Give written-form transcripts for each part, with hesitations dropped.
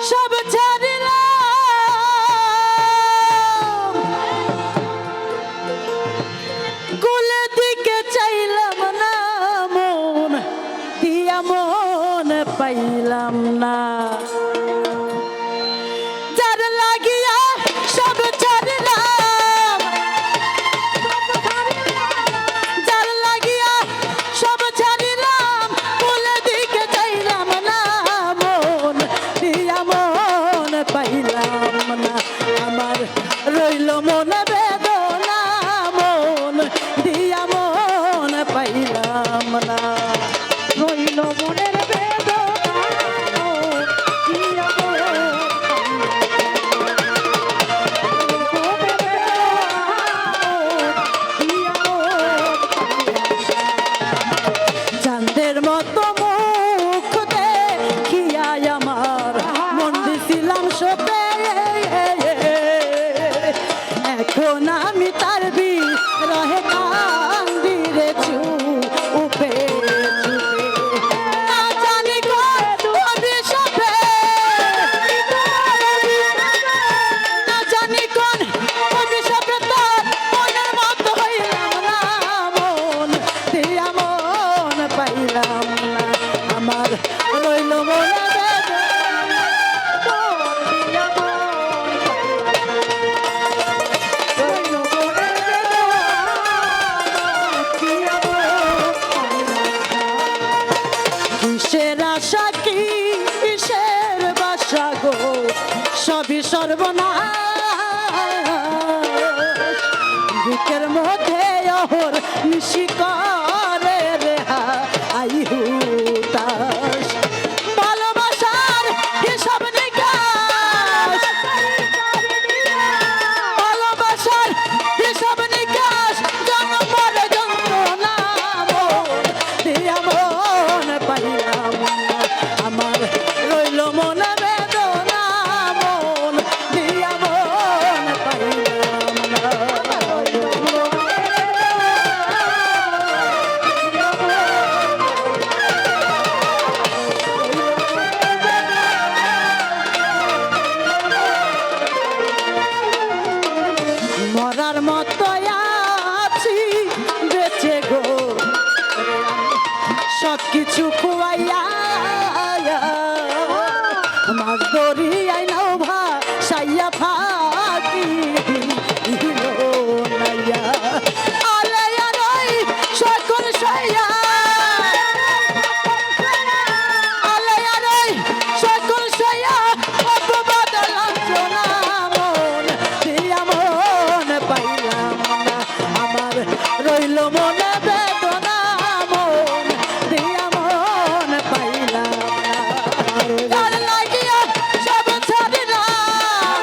সব ছাড়িলাম কুলে দিকে চাইলাম না মন দিয়া মন পাইলাম না যার লাগিয়া সব ছাড়িলাম যার লাগিয়া সব ছাড়িলাম কুলে দিকে চাইলাম না মন দিয়া মন পাইলাম না আমার রইল মনে বেদনা মন দিয়া মন পাইলাম না রইল মনের বেদনা দিয়া চাঁদের মতো মুখ দেখিয়া আমার মন দিছিলাম সপে এখন আমি তার রহে কান্দি রে চুপে না জানি কত অভিশাপে না জানি কোন অভিশাপে তার মনের মতো হইলাম না মন দিয়া মন পাইলাম না আমার রইল মনে কিসের আশা কিসের বাসা গো সবই সর্বনাশ বুকের মধ্যে অহর নিশি করে রেহা আই হুতাশ ভালোবাসার হিসাব নিকাশ ভালোবাসার হিসাব নিকাশ জন্মের যন্ত্রণা মন দিয়া মন পাইলাম না আমার রইল মনে বেদনা মন দিয়া মন পাইলাম না মরার মতো আছি বেঁচে গো সবকিছু খুয়াইয়া মাছ দরিয়াই নাও ভাসাইয়া ফাঁকি দিল নাইয়া আলে আরই সকল সাইয়া আলে আরই সকল সাইয়া অপবাদ লাঞ্ছনা মন দিয়া মন পাইলাম না আমার রইল মনে বেদনা মন দিয়া মন পাইলাম না যার লাগিয়া সব ছাড়িলাম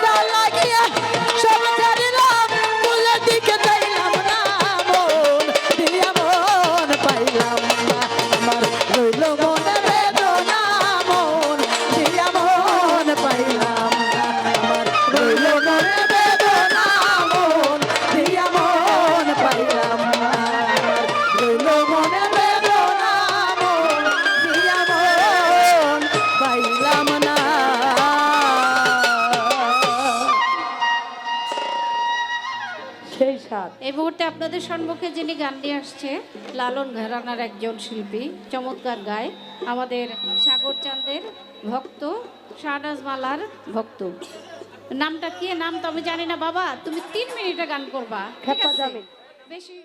যার লাগিয়া সব ছাড়িলাম কুলের দিকে চাইলাম না মন দিয়া মন পাইলাম না আমার রইল মনে বেদনা মন দিয়া মন পাইলাম না আমার রইল মনে বেদনা মন দিয়া মন পাইলাম না আমার রইল মনে বেদনা মন দিয়া মন পাইলাম না সেই সাথ এই মুহূর্তে আপনাদের সম্মুখে যিনি গান নিয়ে আসছে লালন ঘরানার একজন শিল্পী চমৎকার গায় আমাদের সাগর চাঁদের ভক্ত শাহনাজ মালার ভক্ত নামটা কি নাম তো আমি জানি না বাবা তুমি 3 মিনিটে গান করবা ঠিক আছে বেশি